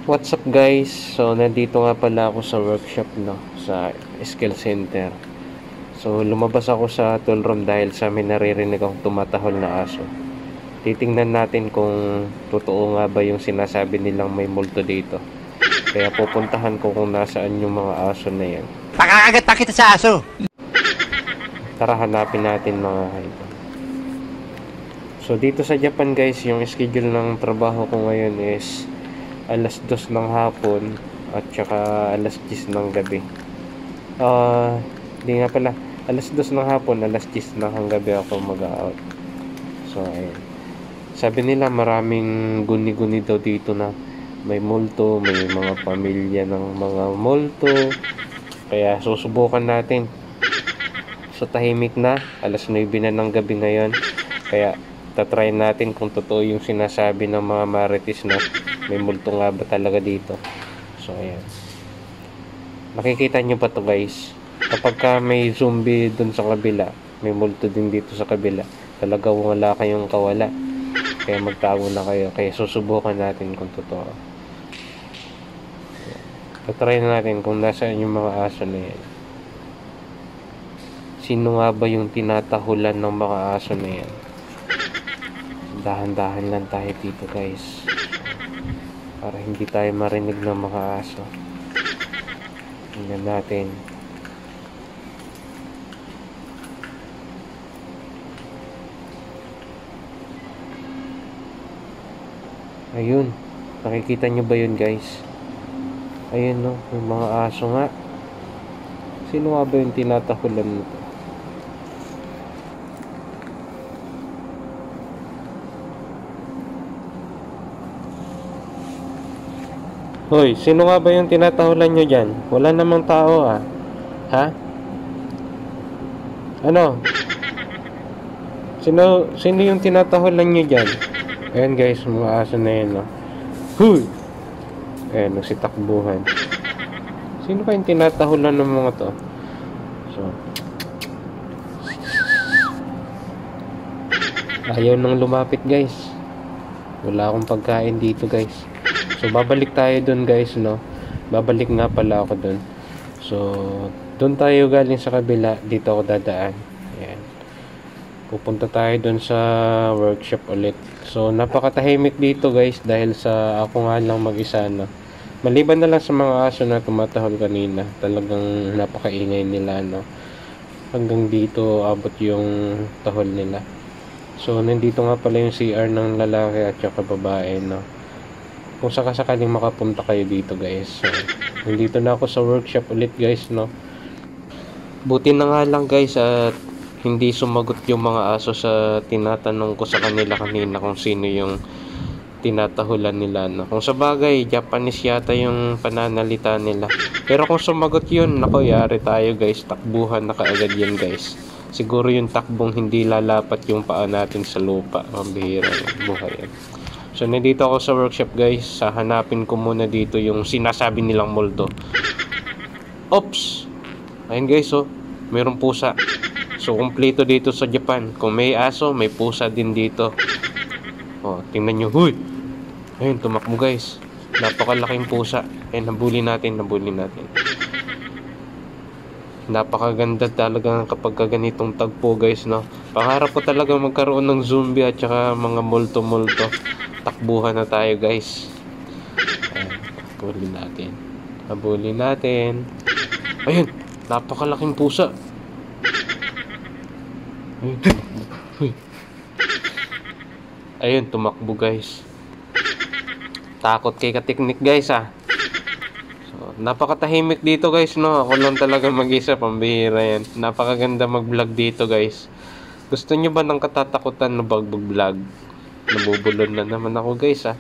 What's up guys? So nandito nga pala ako sa workshop no, sa skill center. So lumabas ako sa tool room dahil sa amin naririnig akong tumatahol na aso. Titingnan natin kung totoo nga ba yung sinasabi nilang may multo dito. Kaya pupuntahan ko kung nasaan yung mga aso na yan. Pakakagat pa kita sa aso! Tara hanapin natin mga idol. So dito sa Japan guys, yung schedule ng trabaho ko ngayon is alas 2 ng hapon at saka alas 10 ng gabi. Hindi nga pala, alas 2 ng hapon, alas 10 ng gabi ako mag-out. So ayun. Sabi nila maraming guni-guni daw dito na may multo, may mga pamilya ng mga multo. Kaya susubukan natin. So tahimik na, alas 9 na ng gabi ngayon. Kaya tatry natin kung totoo yung sinasabi ng mga marites na may multo nga ba talaga dito. So ayan, nakikita nyo ba to guys? Kapag ka may zombie dun sa kabila, may multo din dito sa kabila, talaga wala kayong kawala. Kaya magtago na kayo. Kaya susubukan natin kung totoo. Tatry natin kung nasaan yung mga aso na yan. Sino nga ba yung tinatahulan ng mga aso na yan? Dahan-dahan lang tayo dito guys, para hindi tayo marinig ng mga aso. Tingnan natin. Ayun, nakikita nyo ba yun guys? Ayun no, yung mga aso nga. Sino nga ba yung tinatahulan nito? Hoy, sino nga ba yung tinatahulan nyo dyan? Wala namang tao ah. Ha? Ano? Sino yung tinatahulan nyo dyan? Ayan guys, mga aso na yan no. Huy! Ayan, nagsitakbuhan. Sino ba yung tinatahulan ng mga to? So, ayaw nang lumapit guys. Wala akong pagkain dito guys. So babalik tayo dun guys no. Babalik nga pala ako dun. So dun tayo galing sa kabila. Dito ako dadaan. Ayan. Pupunta tayo dun sa workshop ulit. So napakatahimik dito guys, dahil sa ako nga lang mag-isa na. Maliban na lang sa mga aso na tumatahol kanina. Talagang napakaingay nila no. Hanggang dito abot yung tahol nila. So nandito nga pala yung CR ng lalaki at saka babae no. Kung sakasakaling makapunta kayo dito guys. So, nandito na ako sa workshop ulit guys no. Buti na nga lang guys at hindi sumagot yung mga aso sa tinatanong ko sa kanila kanina kung sino yung tinatahulan nila no. Kung sa bagay Japanese yata yung pananalita nila. Pero kung sumagot yun, nako yari tayo guys. Takbuhan na kaagad yan guys. Siguro yung takbong hindi lalapat yung paa natin sa lupa. Mambihira yung buhay yan. So nandito ako sa workshop guys. Hanapin ko muna dito yung sinasabi nilang multo. Ops! Ayun guys oh, mayroong pusa. So kumpleto dito sa Japan. Kung may aso, may pusa din dito. Oh, tingnan nyo. Huy! Ayun, tumakbo guys. Napakalaking pusa. Ayun, nabuli natin. Napakaganda talaga kapag ganitong tagpo guys no. Pangarap ko talaga magkaroon ng zombie at saka mga multo. Takbuhan na tayo guys. Habulin natin. Ayun, napakalaking pusa. Ayun, tumakbo guys. Takot kay katiknik guys ah. So, napakatahimik dito guys no. Ako lang talaga mag-isa, pambihira yan. Napakaganda mag-vlog dito guys. Gusto nyo ba ng katatakutan na vlog? Nabubulol na naman ako guys ah.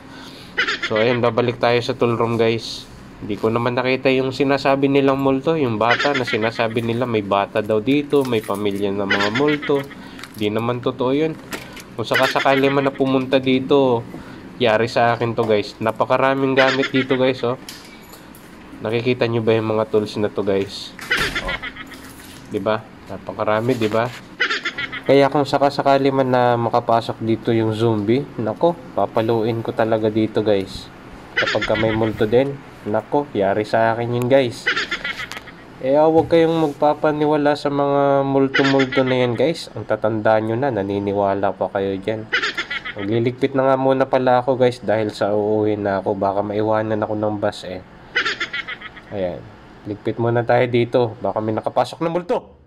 So ayun, babalik tayo sa tool room guys. Hindi ko naman nakita yung sinasabi nilang multo. Yung bata na sinasabi nila may bata daw dito, may pamilya na mga multo. Hindi naman totoo yun. Kung sakasakali man na pumunta dito, yari sa akin to guys. Napakaraming gamit dito guys oh. Nakikita nyo ba yung mga tools na to guys? Oh. Diba? Napakarami diba? Kaya kung sakasakali man na makapasok dito yung zombie, nako, papaluin ko talaga dito guys. kapag ka may multo din, nako, yari sa akin yun guys. Huwag kayong magpapaniwala sa mga multo-multo na yan guys. Ang tatandaan nyo na, naniniwala pa kayo dyan. Magliligpit na nga muna pala ako guys dahil sa uuwi na ako. Baka maiwanan ako ng bus eh. Ayan, ligpit muna tayo dito. Baka may nakapasok na multo.